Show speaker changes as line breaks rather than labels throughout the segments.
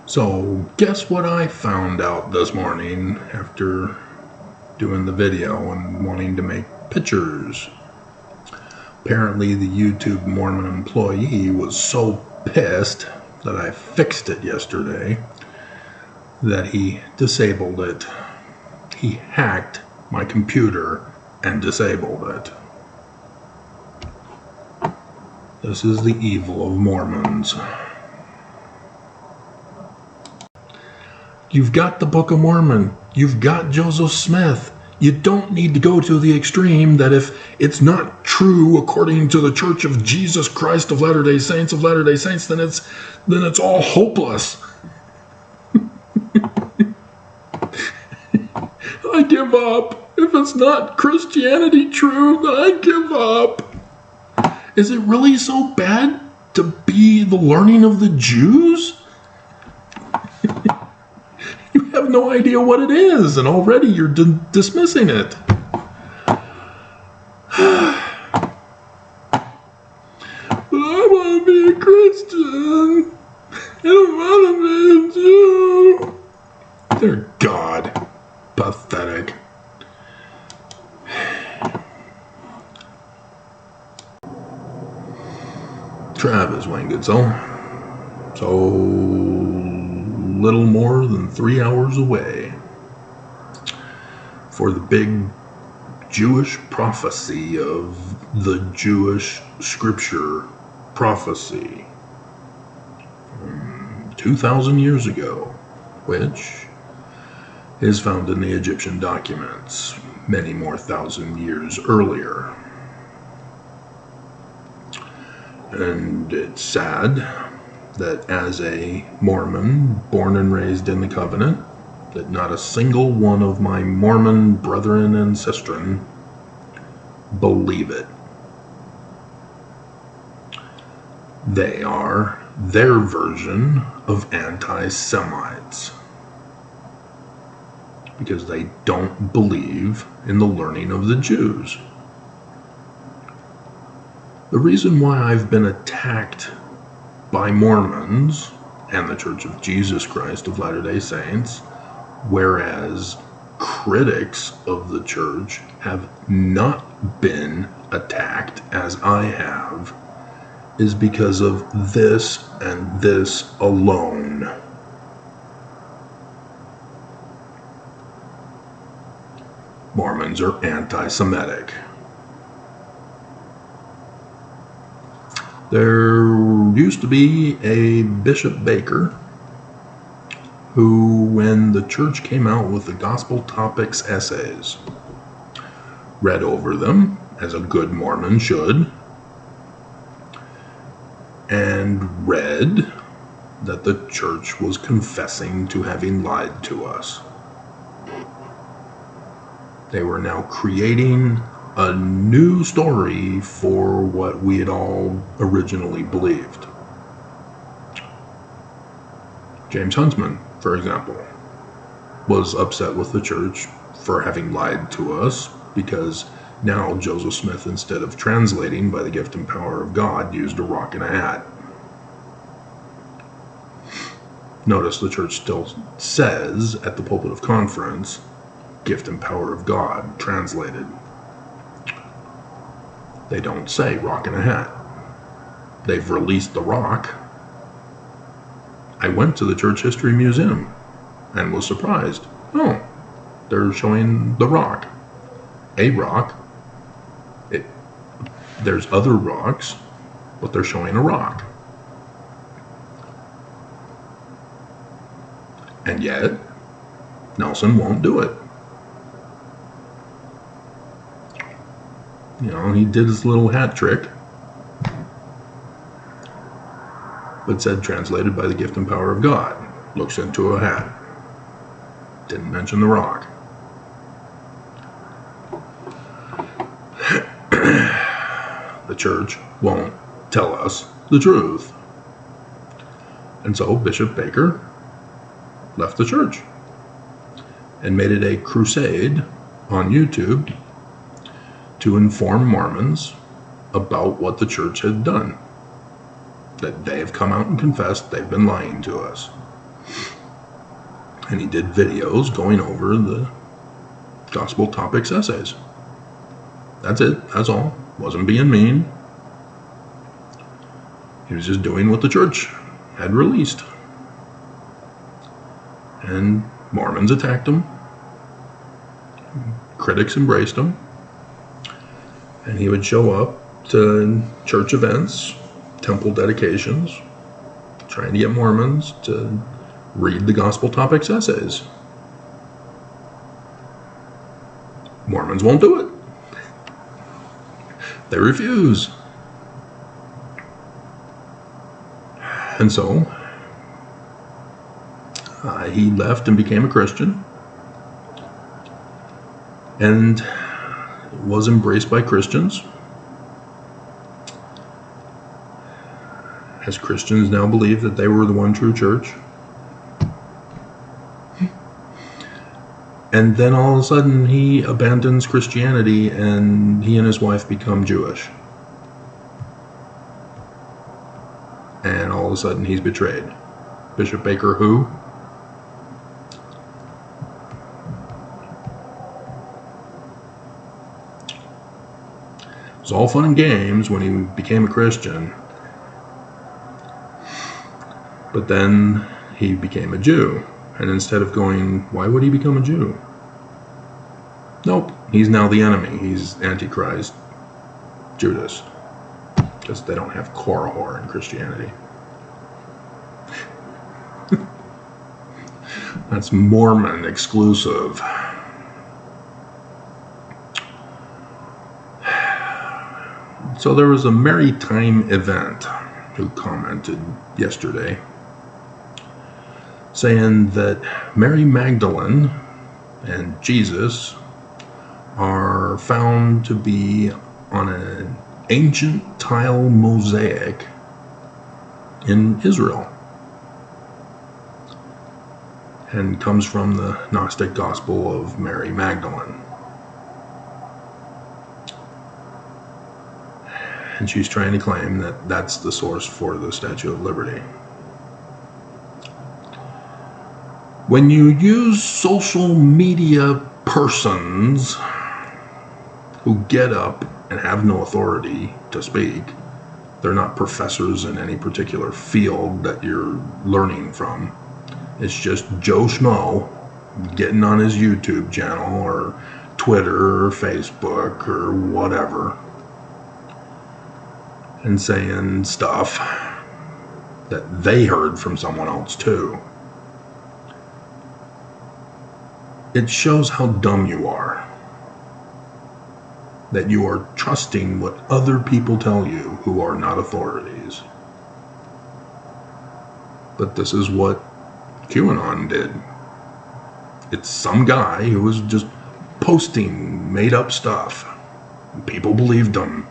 So, guess what I found out this morning after doing the video and wanting to make pictures? Apparently, the YouTube Mormon employee was so pissed that I fixed it yesterday that he disabled it. He hacked my computer and disabled it. This is the evil of Mormons. You've got the Book of Mormon. You've got Joseph Smith. You don't need to go to the extreme that if it's not true according to the Church of Jesus Christ of Latter-day Saints, then it's all hopeless. I give up. If it's not Christianity true, then I give up. Is it really so bad to be the learning of the Jews? You have no idea what it is, and already you're dismissing it. But I want to be a Christian. I don't want to be a Jew. Dear God. Pathetic. Travis Wangutzel. So little more than 3 hours away for the big Jewish prophecy of the Jewish scripture prophecy 2,000 years ago, which is found in the Egyptian documents many more thousand years earlier. And it's sad that as a Mormon, born and raised in the covenant, that not a single one of my Mormon brethren and sistren believe it. They are their version of anti-Semites, because they don't believe in the learning of the Jews. The reason why I've been attacked by Mormons and the Church of Jesus Christ of Latter-day Saints, whereas critics of the church have not been attacked as I have, is because of this and this alone. Mormons are anti-Semitic. There used to be a Bishop Baker who, when the church came out with the Gospel Topics essays, read over them, as a good Mormon should, and read that the church was confessing to having lied to us. They were now creating a new story for what we had all originally believed. James Huntsman, for example, was upset with the church for having lied to us, because now Joseph Smith, instead of translating by the gift and power of God, used a rock and a hat. Notice the church still says at the pulpit of conference, gift and power of God, translated. They don't say rock and a hat. They've released the rock. I went to the Church History Museum and was surprised. Oh, they're showing the rock. A rock. There's other rocks, but they're showing a rock. And yet, Nelson won't do it. You know, he did his little hat trick, but said translated by the gift and power of God. Looks into a hat. Didn't mention the rock. The church won't tell us the truth. And so Bishop Baker left the church and made it a crusade on YouTube to inform Mormons about what the church had done. That they have come out and confessed they've been lying to us. And he did videos going over the gospel topics essays. That's it. That's all. Wasn't being mean. He was just doing what the church had released. And Mormons attacked him. Critics embraced him. And he would show up to church events, temple dedications, trying to get Mormons to read the gospel topics essays. Mormons won't do it. They refuse. And so he left and became a Christian and was embraced by Christians. As Christians now believe that they were the one true church. And then all of a sudden he abandons Christianity and he and his wife become Jewish. And all of a sudden he's betrayed. Bishop Baker who? It was all fun and games when he became a Christian. But then he became a Jew. And instead of going, why would he become a Jew? Nope, he's now the enemy. He's Antichrist Judas. Because they don't have Korahor in Christianity. That's Mormon exclusive. So there was a Maritime Event who commented yesterday saying that Mary Magdalene and Jesus are found to be on an ancient tile mosaic in Israel, and comes from the Gnostic Gospel of Mary Magdalene. And she's trying to claim that that's the source for the Statue of Liberty. When you use social media persons who get up and have no authority to speak, they're not professors in any particular field that you're learning from. It's just Joe Schmo getting on his YouTube channel or Twitter or Facebook or whatever and saying stuff that they heard from someone else too. It shows how dumb you are. That you are trusting what other people tell you who are not authorities. But this is what QAnon did. It's some guy who was just posting made up stuff. People believed him.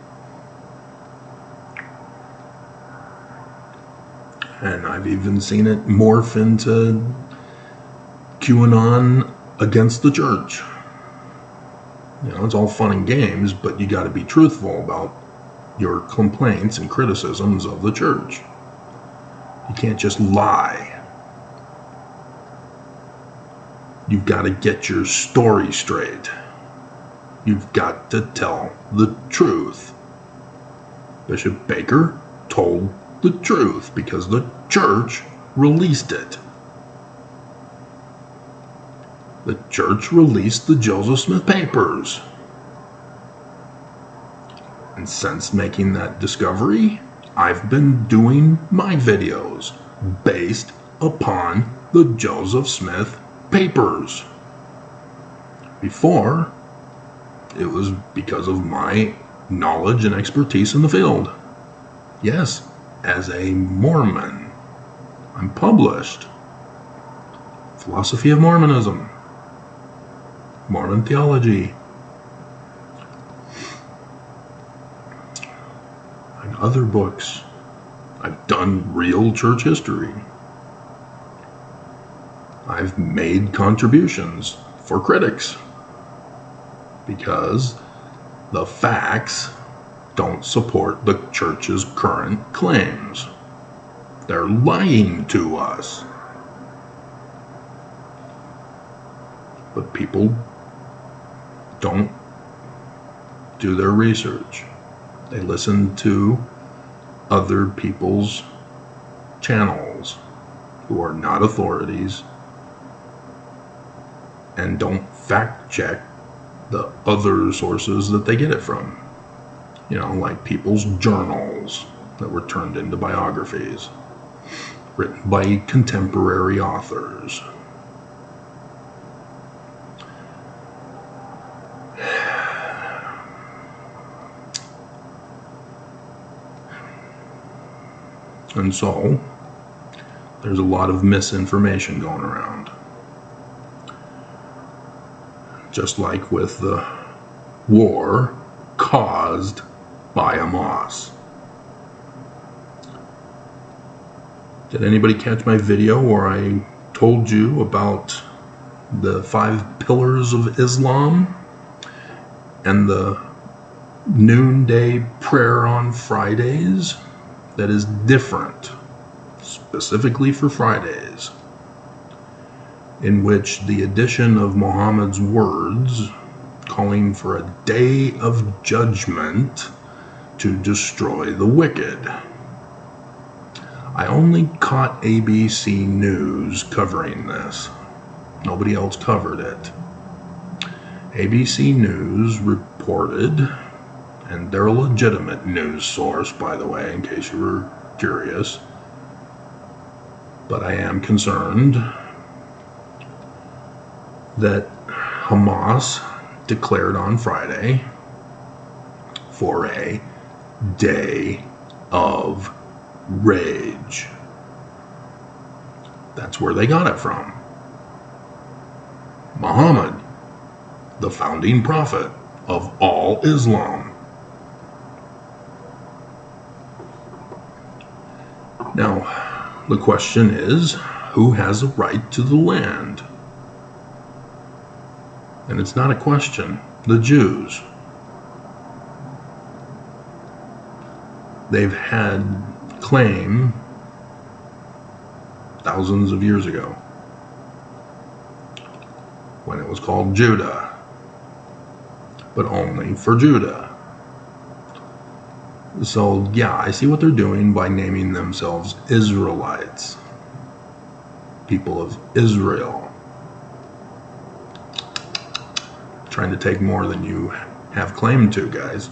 And I've even seen it morph into QAnon against the church. You know, it's all fun and games, but you got to be truthful about your complaints and criticisms of the church. You can't just lie. You've got to get your story straight. You've got to tell the truth. Bishop Baker told the truth because the church released it. The church released the Joseph Smith papers. And since making that discovery, I've been doing my videos based upon the Joseph Smith papers. Before, it was because of my knowledge and expertise in the field. Yes, as a Mormon, I'm published. Philosophy of Mormonism. Mormon theology. And other books. I've done real church history. I've made contributions for critics because the facts don't support the church's current claims. They're lying to us. But people don't do their research. They listen to other people's channels who are not authorities and don't fact check the other sources that they get it from. You know, like people's journals that were turned into biographies written by contemporary authors. And so, there's a lot of misinformation going around. Just like with the war caused by Hamas. Did anybody catch my video where I told you about the 5 pillars of Islam and the noonday prayer on Fridays? That is different, specifically for Fridays, in which the addition of Muhammad's words calling for a day of judgment to destroy the wicked. I only caught ABC News covering this. Nobody else covered it. ABC News reported, and they're a legitimate news source, by the way, in case you were curious, but I am concerned that Hamas declared on Friday for a day of rage. That's where they got it from. Muhammad, the founding prophet of all Islam. Now, the question is, who has a right to the land? And it's not a question. The Jews. They've had claim thousands of years ago when it was called Judah, but only for Judah. So yeah, I see what they're doing by naming themselves Israelites, people of Israel, trying to take more than you have claim to, guys.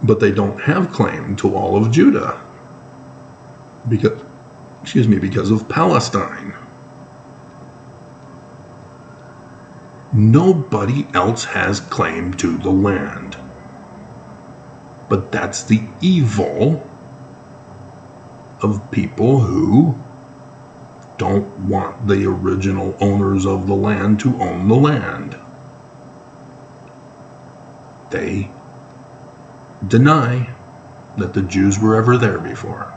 But they don't have claim to all of Judah because of Palestine. Nobody else has claim to the land. But that's the evil of people who don't want the original owners of the land to own the land. They deny that the Jews were ever there before.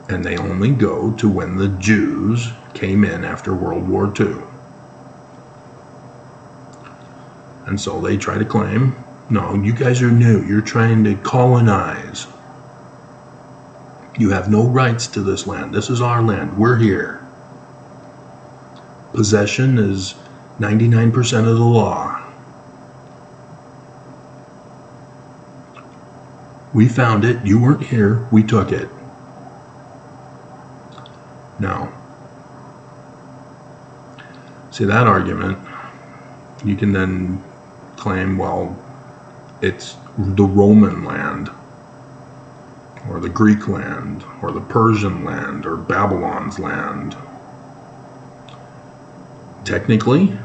And they only go to when the Jews came in after World War II. And so they try to claim, no, you guys are new. You're trying to colonize. You have no rights to this land. This is our land. We're here. Possession is 99% of the law. We found it. You weren't here. We took it. Now, see that argument, you can then claim, well, it's the Roman land, or the Greek land, or the Persian land, or Babylon's land. Technically,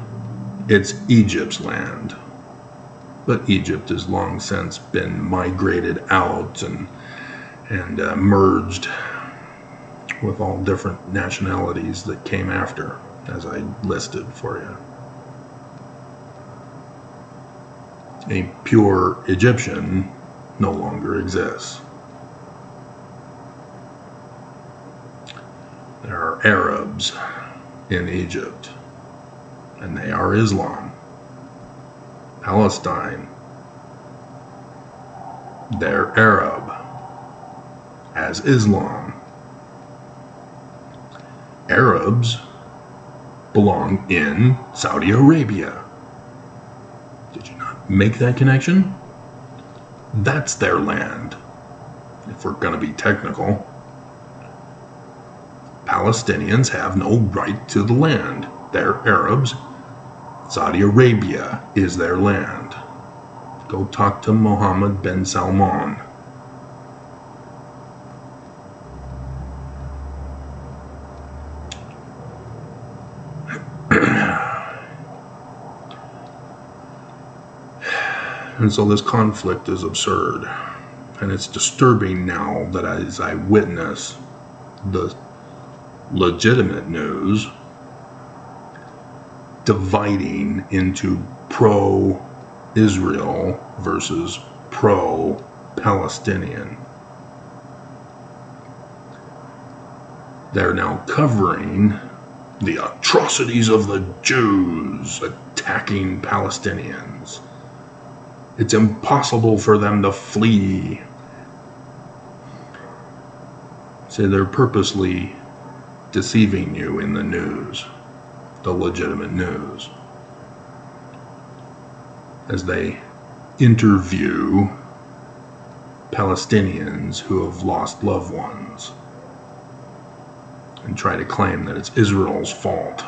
it's Egypt's land. But Egypt has long since been migrated out and merged with all different nationalities that came after, as I listed for you. A pure Egyptian no longer exists. There are Arabs in Egypt, and they are Islam. Palestine, they're Arab, as Islam. Arabs belong in Saudi Arabia. Did you not make that connection? That's their land. If we're going to be technical, Palestinians have no right to the land. They're Arabs. Saudi Arabia is their land. Go talk to Mohammed bin Salman. And so this conflict is absurd. And it's disturbing now that as I witness the legitimate news dividing into pro-Israel versus pro-Palestinian. They're now covering the atrocities of the Jews attacking Palestinians. It's impossible for them to flee. So they're purposely deceiving you in the news, the legitimate news, as they interview Palestinians who have lost loved ones and try to claim that it's Israel's fault.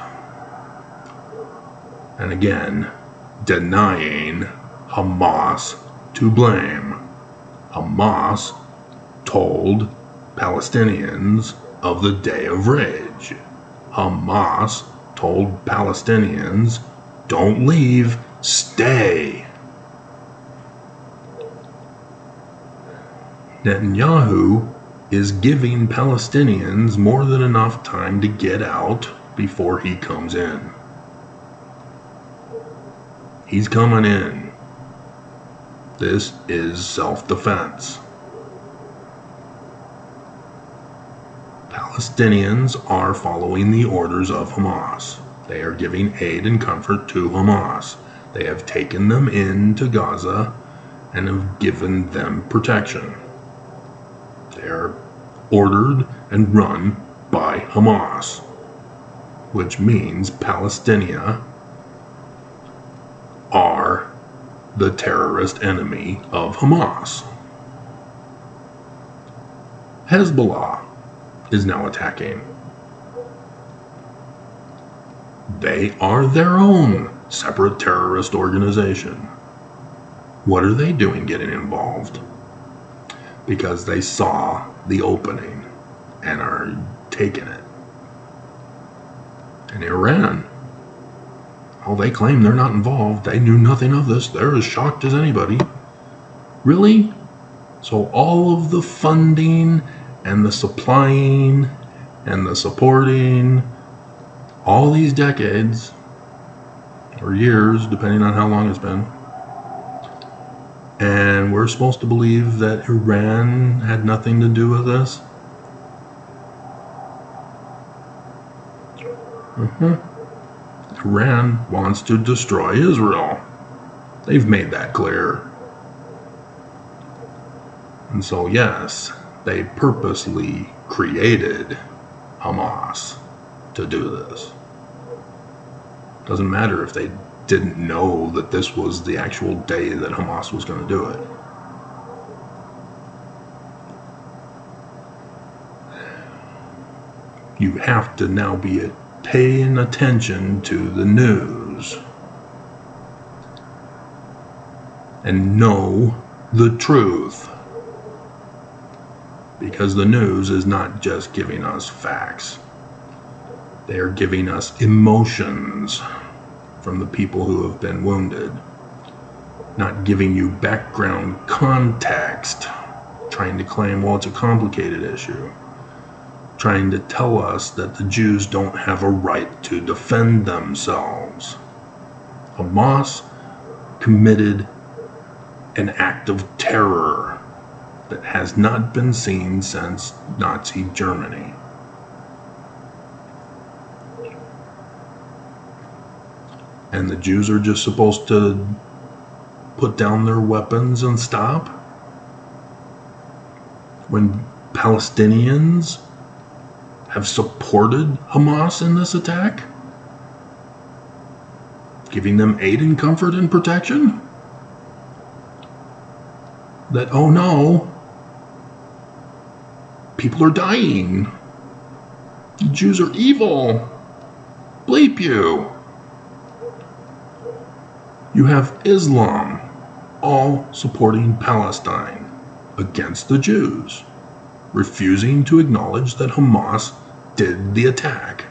And again, denying Hamas to blame. Hamas told Palestinians of the Day of Rage. Hamas told Palestinians, don't leave, stay. Netanyahu is giving Palestinians more than enough time to get out before he comes in. He's coming in. This is self-defense. Palestinians are following the orders of Hamas. They are giving aid and comfort to Hamas. They have taken them into Gaza and have given them protection. They are ordered and run by Hamas, which means Palestinians are the terrorist enemy of Hamas. Hezbollah is now attacking. They are their own separate terrorist organization. What are they doing getting involved? Because they saw the opening and are taking it. And Iran, oh, they claim they're not involved. They knew nothing of this. They're as shocked as anybody. Really? So all of the funding and the supplying and the supporting, all these decades, or years, depending on how long it's been, and we're supposed to believe that Iran had nothing to do with this? Iran wants to destroy Israel. They've made that clear. And so, yes, they purposely created Hamas to do this. Doesn't matter if they didn't know that this was the actual day that Hamas was going to do it. You have to now be paying attention to the news and know the truth, because the news is not just giving us facts. They are giving us emotions from the people who have been wounded, not giving you background context, trying to claim, well, it's a complicated issue, trying to tell us that the Jews don't have a right to defend themselves. Hamas committed an act of terror that has not been seen since Nazi Germany. And the Jews are just supposed to put down their weapons and stop? When Palestinians have supported Hamas in this attack? Giving them aid and comfort and protection? That, oh no, people are dying. The Jews are evil. Bleep you. You have Islam all supporting Palestine against the Jews, refusing to acknowledge that Hamas did the attack.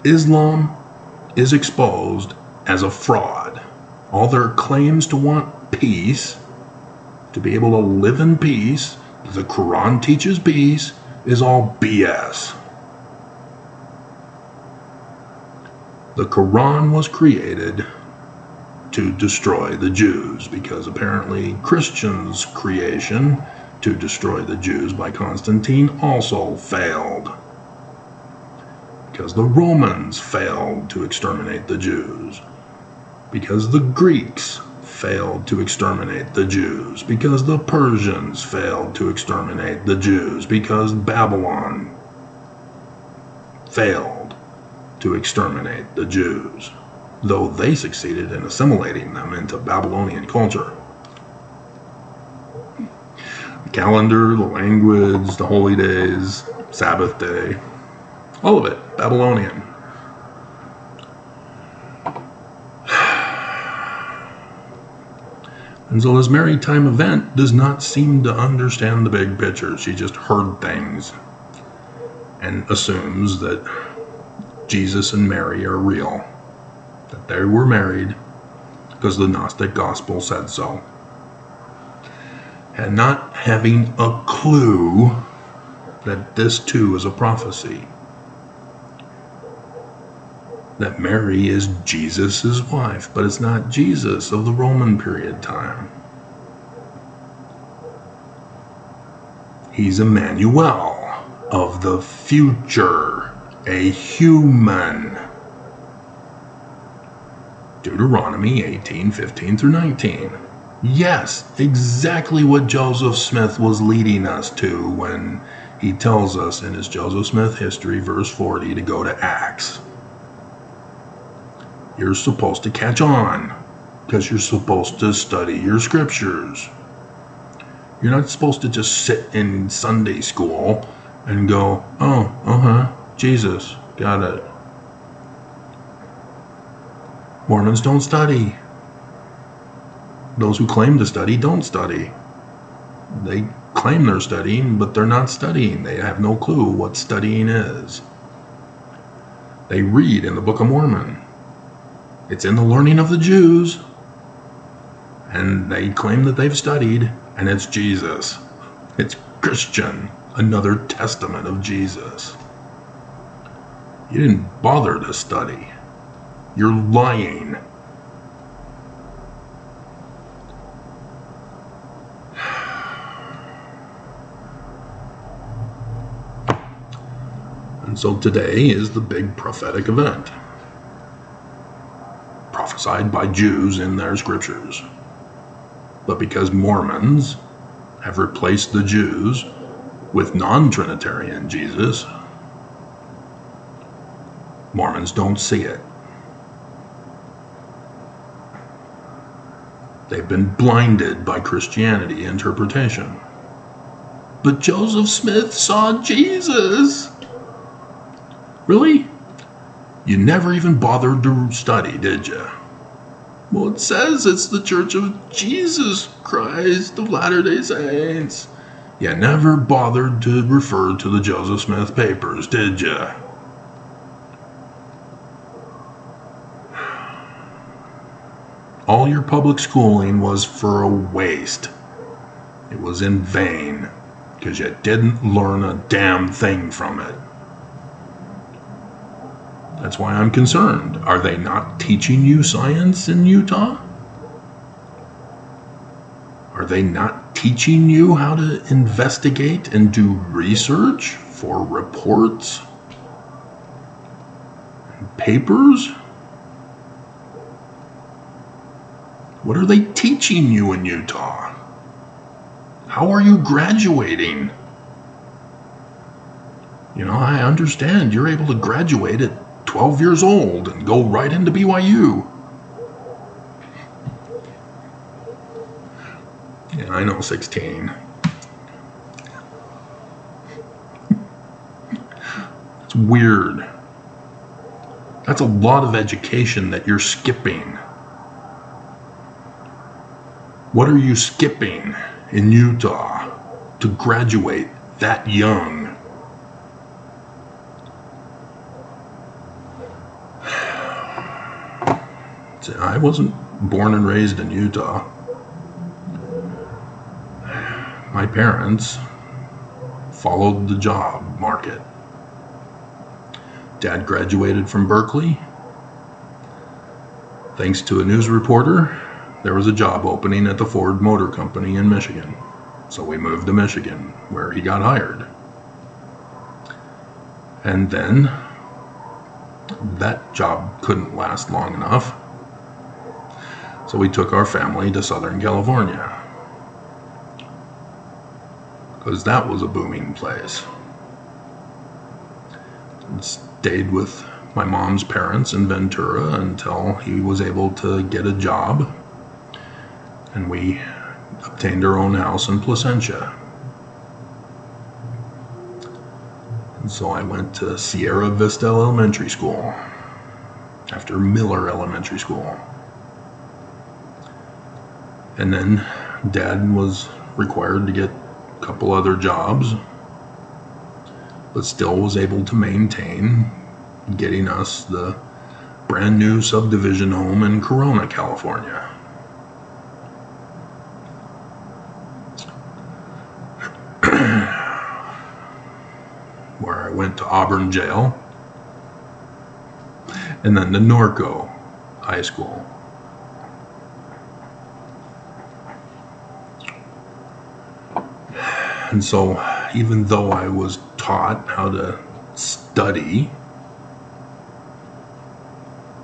Islam is exposed as a fraud. All their claims to want peace, to be able to live in peace, the Quran teaches peace, is all BS. The Quran was created to destroy the Jews, because apparently Christians' creation to destroy the Jews by Constantine also failed. Because the Romans failed to exterminate the Jews. Because the Greeks failed to exterminate the Jews. Because the Persians failed to exterminate the Jews. Because Babylon failed to exterminate the Jews, though they succeeded in assimilating them into Babylonian culture. The calendar, the language, the holy days, Sabbath day, all of it, Babylonian. And so this maritime event does not seem to understand the big picture. She just heard things and assumes that Jesus and Mary are real, that they were married because the Gnostic gospel said so. And not having a clue that this too is a prophecy. That Mary is Jesus' wife, but it's not Jesus of the Roman period time. He's Emmanuel of the future, a human. Deuteronomy 18:15 through 19. Yes, exactly what Joseph Smith was leading us to when he tells us in his Joseph Smith history, verse 40, to go to Acts. You're supposed to catch on, because you're supposed to study your scriptures. You're not supposed to just sit in Sunday school and go, oh, Jesus, got it. Mormons don't study. Those who claim to study don't study. They claim they're studying, but they're not studying. They have no clue what studying is. They read in the Book of Mormon. It's in the learning of the Jews, and they claim that they've studied, and it's Jesus. It's Christian, another testament of Jesus. You didn't bother to study. You're lying. And so today is the big prophetic event, prophesied by Jews in their scriptures. But because Mormons have replaced the Jews with non-Trinitarian Jesus, Mormons don't see it. They've been blinded by Christianity interpretation. But Joseph Smith saw Jesus. Really? You never even bothered to study, did you? Well, it says it's the Church of Jesus Christ of Latter-day Saints. You never bothered to refer to the Joseph Smith papers, did you? All your public schooling was for a waste. It was in vain, because you didn't learn a damn thing from it. That's why I'm concerned. Are they not teaching you science in Utah? Are they not teaching you how to investigate and do research for reports and papers? What are they teaching you in Utah? How are you graduating? I understand you're able to graduate at 12 years old and go right into BYU. Yeah, I know, 16. It's weird. That's a lot of education that you're skipping. What are you skipping in Utah to graduate that young? I wasn't born and raised in Utah. My parents followed the job market. Dad graduated from Berkeley. Thanks to a news reporter, there was a job opening at the Ford Motor Company in Michigan. So we moved to Michigan, where he got hired. And then that job couldn't last long enough. So we took our family to Southern California, because that was a booming place. And stayed with my mom's parents in Ventura until he was able to get a job, and we obtained our own house in Placentia. And so I went to Sierra Vista Elementary School after Miller Elementary School. And then Dad was required to get a couple other jobs, but still was able to maintain getting us the brand new subdivision home in Corona, California. Where I went to Auburn Jail and then to Norco High School. And so, even though I was taught how to study,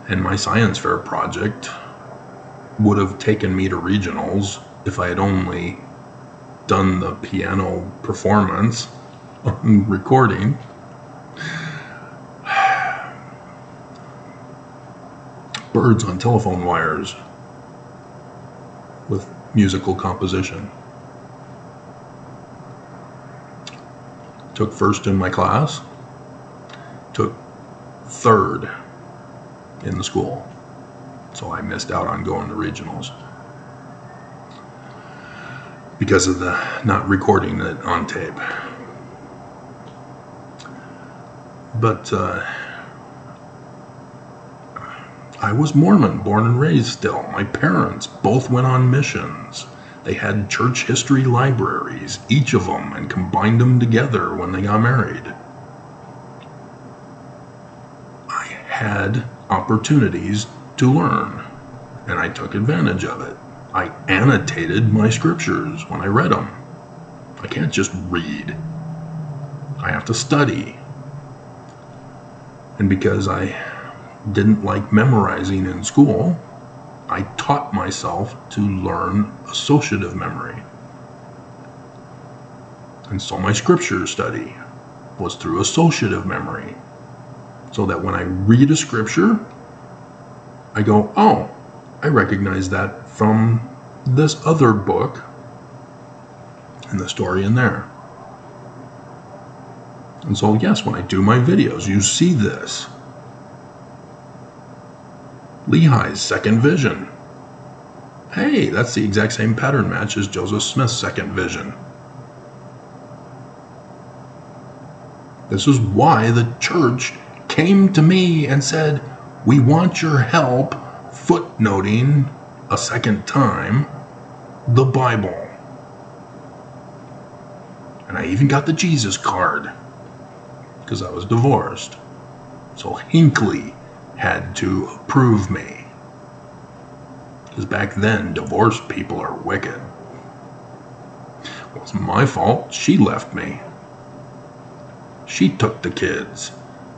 and my science fair project would have taken me to regionals if I had only done the piano performance on recording, birds on telephone wires with musical composition. Took first in my class, took third in the school. So I missed out on going to regionals because of the not recording it on tape. But I was Mormon, born and raised still. My parents both went on missions. They had church history libraries, each of them, and combined them together when they got married. I had opportunities to learn, and I took advantage of it. I annotated my scriptures when I read them. I can't just read. I have to study. And because I didn't like memorizing in school, I taught myself to learn associative memory. And so my scripture study was through associative memory. So that when I read a scripture, I go, oh, I recognize that from this other book and the story in there. And so, yes, when I do my videos, you see this. Lehi's second vision. Hey, that's the exact same pattern match as Joseph Smith's second vision. This is why the church came to me and said, we want your help footnoting a second time the Bible. And I even got the Jesus card because I was divorced. So Hinckley had to approve me. Because back then, divorced people are wicked. It wasn't my fault. She left me. She took the kids.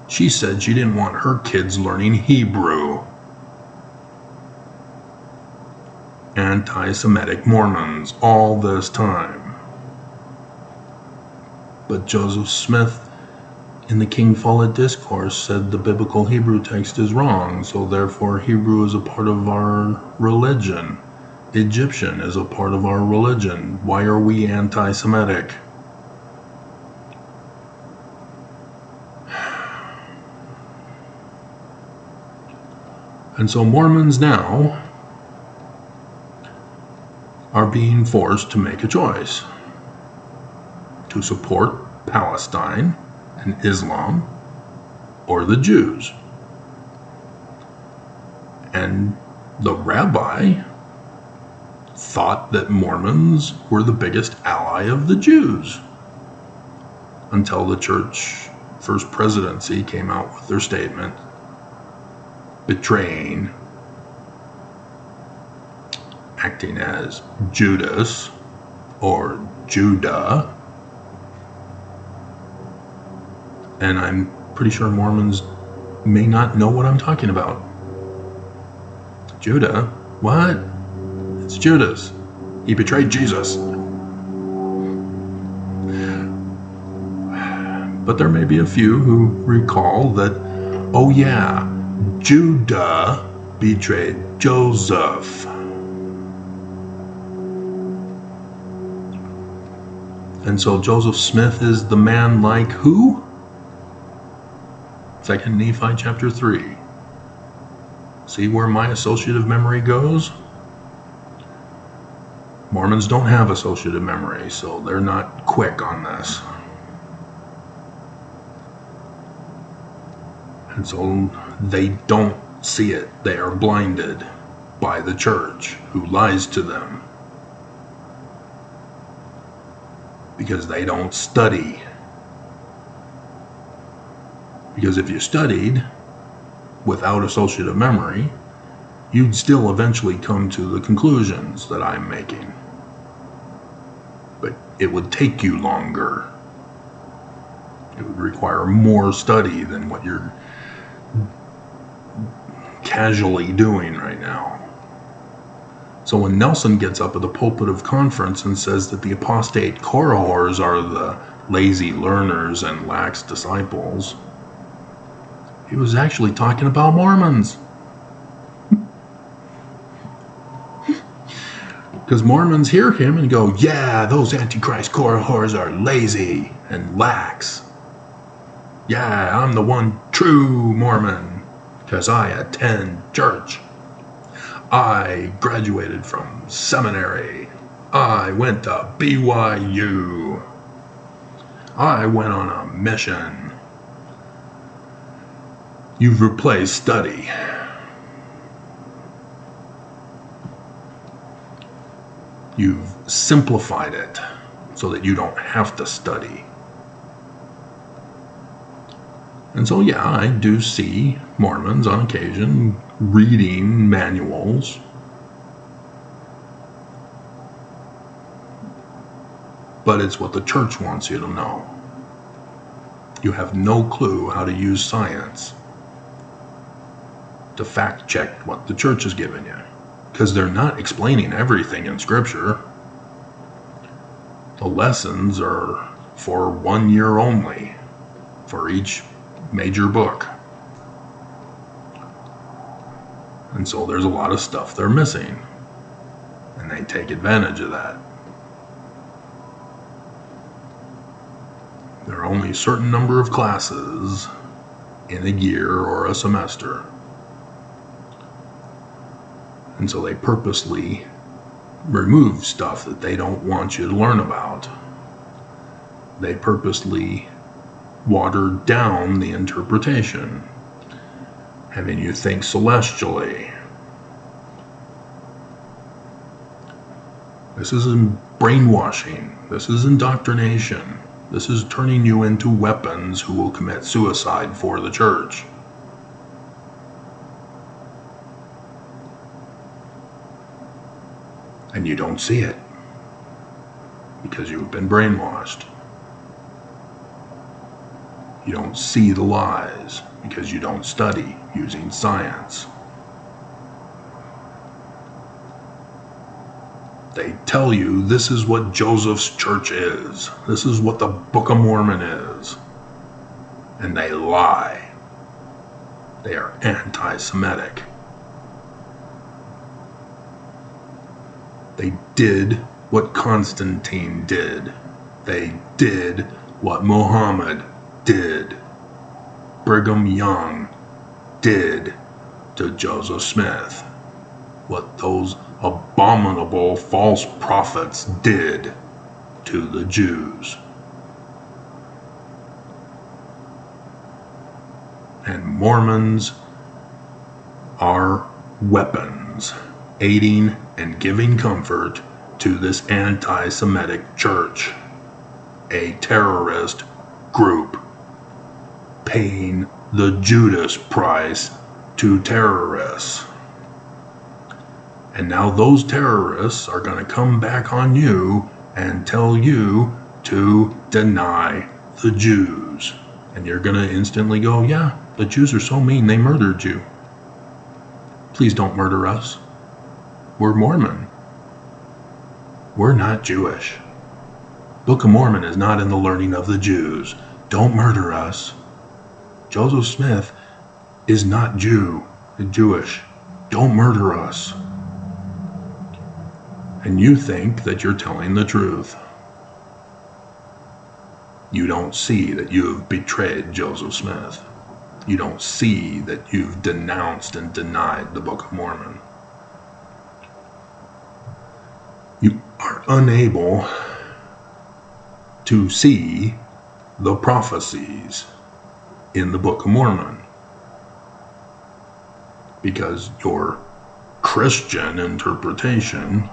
She said she didn't want her kids learning Hebrew. Anti-Semitic Mormons all this time. But Joseph Smith, in the King Follett Discourse said the biblical Hebrew text is wrong, so therefore Hebrew is a part of our religion. Egyptian is a part of our religion. Why are we anti-Semitic? And so Mormons now are being forced to make a choice to support Palestine and Islam or the Jews. And the rabbi thought that Mormons were the biggest ally of the Jews until the church first presidency came out with their statement betraying, acting as Judas or Judah. And I'm pretty sure Mormons may not know what I'm talking about. Judah? What? It's Judas. He betrayed Jesus. But there may be a few who recall that, oh yeah, Judah betrayed Joseph. And so Joseph Smith is the man like who? 2 Nephi chapter 3. See where my associative memory goes? Mormons don't have associative memory, so they're not quick on this. And so they don't see it. They are blinded by the church who lies to them because they don't study. Because if you studied without associative memory, you'd still eventually come to the conclusions that I'm making. But it would take you longer. It would require more study than what you're casually doing right now. So when Nelson gets up at the pulpit of conference and says that the apostate Korahors are the lazy learners and lax disciples, he was actually talking about Mormons. Because Mormons hear him and go, yeah, those Antichrist Korahors are lazy and lax. Yeah, I'm the one true Mormon because I attend church. I graduated from seminary. I went to BYU. I went on a mission. You've replaced study. You've simplified it so that you don't have to study. And so, yeah, I do see Mormons on occasion reading manuals. But it's what the church wants you to know. You have no clue how to use science to fact check what the church has given you. Because they're not explaining everything in Scripture. The lessons are for 1 year only for each major book. And so there's a lot of stuff they're missing. And they take advantage of that. There are only a certain number of classes in a year or a semester. And so they purposely remove stuff that they don't want you to learn about. They purposely water down the interpretation, having you think celestially. This isn't brainwashing. This is indoctrination. This is turning you into weapons who will commit suicide for the church. And you don't see it because you've been brainwashed. You don't see the lies because you don't study using science. They tell you this is what Joseph's church is. This is what the Book of Mormon is. and they lie. They are anti-Semitic. They did what Constantine did. They did what Muhammad did. Brigham Young did to Joseph Smith what those abominable false prophets did to the Jews. And Mormons are weapons aiding and giving comfort to this anti-Semitic church, a terrorist group paying the Judas price to terrorists. And now those terrorists are going to come back on you and tell you to deny the Jews. And you're going to instantly go, yeah, the Jews are so mean, they murdered you. Please don't murder us. We're Mormon. We're not Jewish. Book of Mormon is not in the learning of the Jews. Don't murder us. Joseph Smith is not Jewish. Don't murder us. And you think that you're telling the truth. You don't see that you've betrayed Joseph Smith. You don't see that you've denounced and denied the Book of Mormon. You are unable to see the prophecies in the Book of Mormon because your Christian interpretation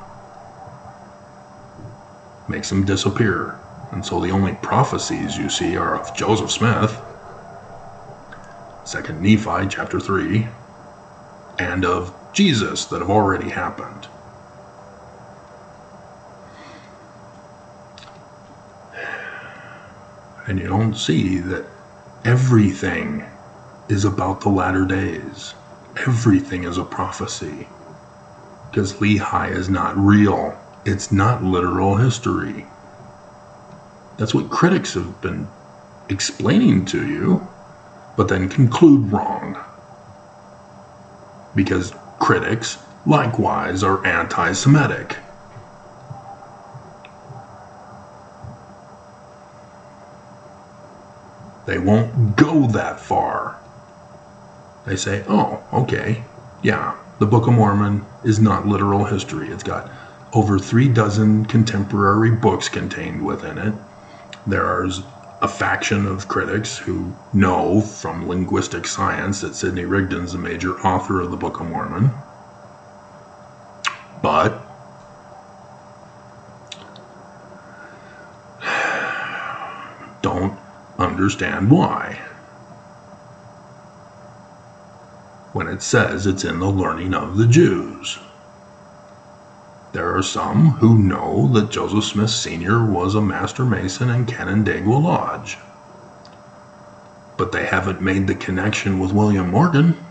makes them disappear. And so the only prophecies you see are of Joseph Smith, 2 Nephi chapter 3, and of Jesus that have already happened. And you don't see that everything is about the latter days. Everything is a prophecy. Because Lehi is not real. It's not literal history. That's what critics have been explaining to you, but then conclude wrong. Because critics, likewise, are anti-Semitic. They won't go that far. They say, oh, okay, yeah, the Book of Mormon is not literal history. It's got over 36 contemporary books contained within it. There's a faction of critics who know from linguistic science that Sidney Rigdon's the major author of the Book of Mormon. But don't understand why when it says it's in the learning of the Jews. There are some who know that Joseph Smith Sr. was a master mason in Canandaigua Lodge, but they haven't made the connection with William Morgan.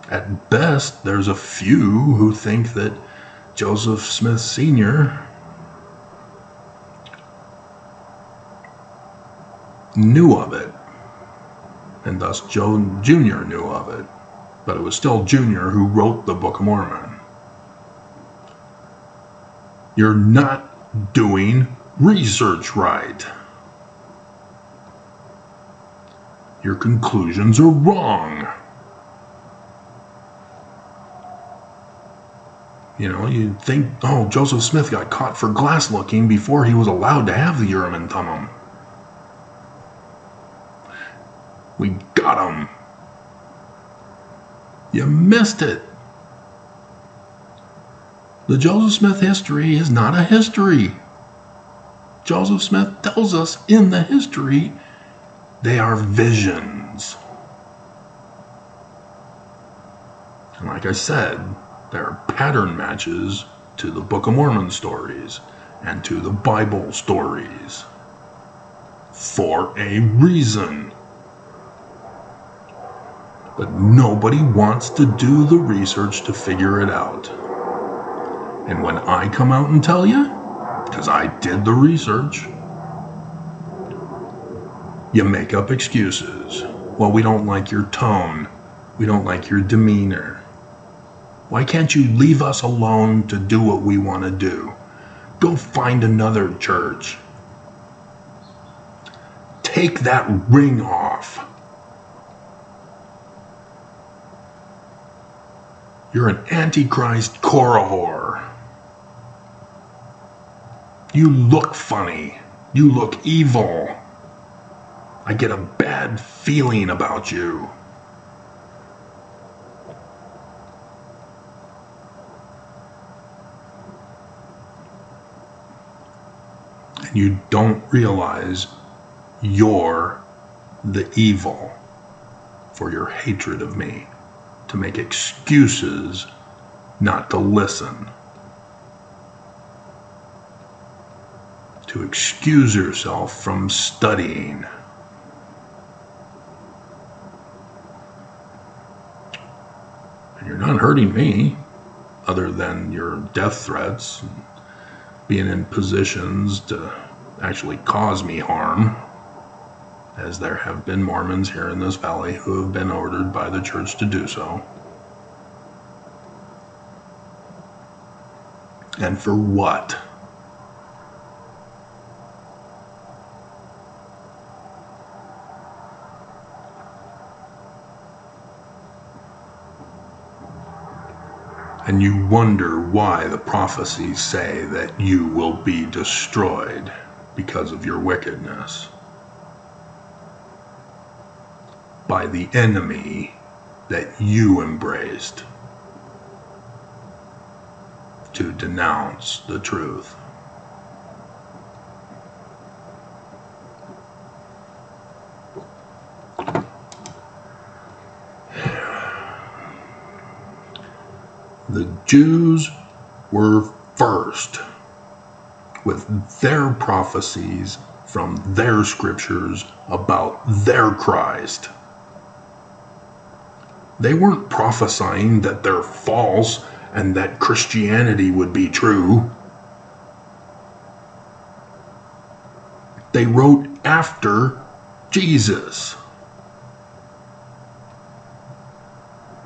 At best, there's a few who think that Joseph Smith Sr. knew of it, and thus Joe Jr. knew of it, but it was still Jr. who wrote the Book of Mormon. You're not doing research right. Your conclusions are wrong. You know, you think, oh, Joseph Smith got caught for glass looking before he was allowed to have the Urim and Thummim. We got him. You missed it. The Joseph Smith history is not a history. Joseph Smith tells us in the history they are visions. And like I said, there are pattern matches to the Book of Mormon stories and to the Bible stories for a reason. But nobody wants to do the research to figure it out. And when I come out and tell you, because I did the research, You make up excuses. Well, we don't like your tone. We don't like your demeanor. Why can't you leave us alone to do what we want to do? Go find another church. Take that ring off. You're an Antichrist Korihor. You look funny. You look evil. I get a bad feeling about you. And you don't realize you're the evil for your hatred of me, to make excuses not to listen, to excuse yourself from studying. And you're not hurting me, other than your death threats and being in positions to actually cause me harm, as there have been Mormons here in this valley who have been ordered by the church to do so. And for what? And you wonder why the prophecies say that you will be destroyed because of your wickedness by the enemy that you embraced to denounce the truth. The Jews were first with their prophecies from their scriptures about their Christ. They weren't prophesying that they're false and that Christianity would be true. They wrote after Jesus,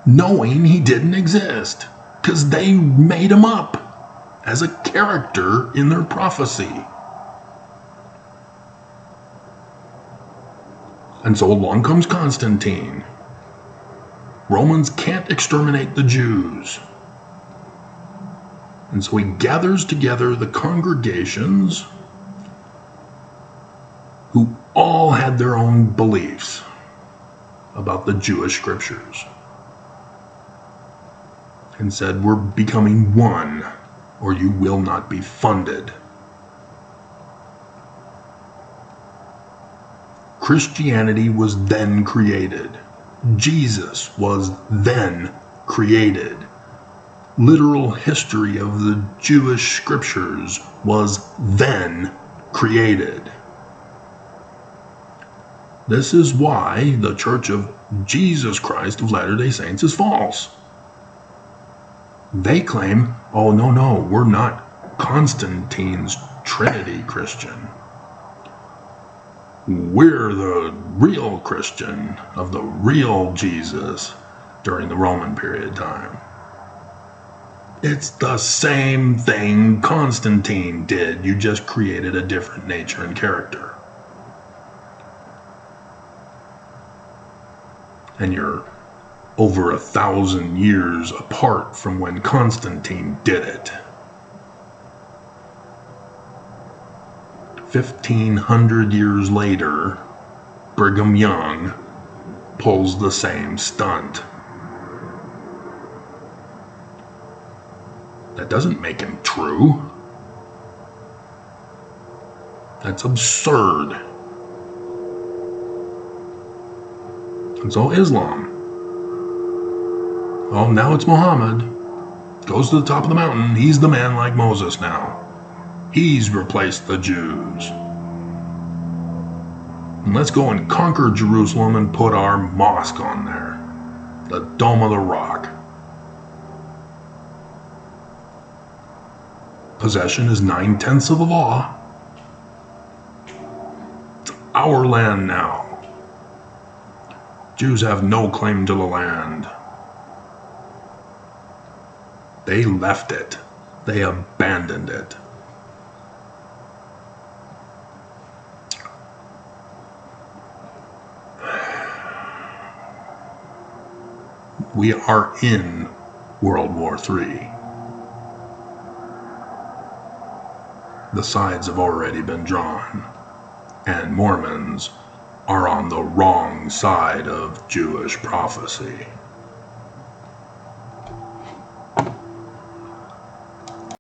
knowing he didn't exist, because they made him up as a character in their prophecy. And so along comes Constantine. Romans can't exterminate the Jews. And so he gathers together the congregations who all had their own beliefs about the Jewish scriptures, and said, we're becoming one, or you will not be funded. Christianity was then created. Jesus was then created. Literal history of the Jewish scriptures was then created. This is why the Church of Jesus Christ of Latter-day Saints is false. They claim, oh, no, we're not Constantine's Trinity Christian. We're the real Christian of the real Jesus during the Roman period of time. It's the same thing Constantine did. You just created a different nature and character. And you're over 1,000 years apart from when Constantine did it. 1,500 years later, Brigham Young pulls the same stunt. That doesn't make him true. That's absurd. And so Islam. Oh, now it's Muhammad. Goes to the top of the mountain. He's the man like Moses now. He's replaced the Jews. And let's go and conquer Jerusalem and put our mosque on there. The Dome of the Rock. Possession is 9/10 of the law. It's our land now. Jews have no claim to the land. They left it. They abandoned it. We are in World War III. The sides have already been drawn, and Mormons are on the wrong side of Jewish prophecy.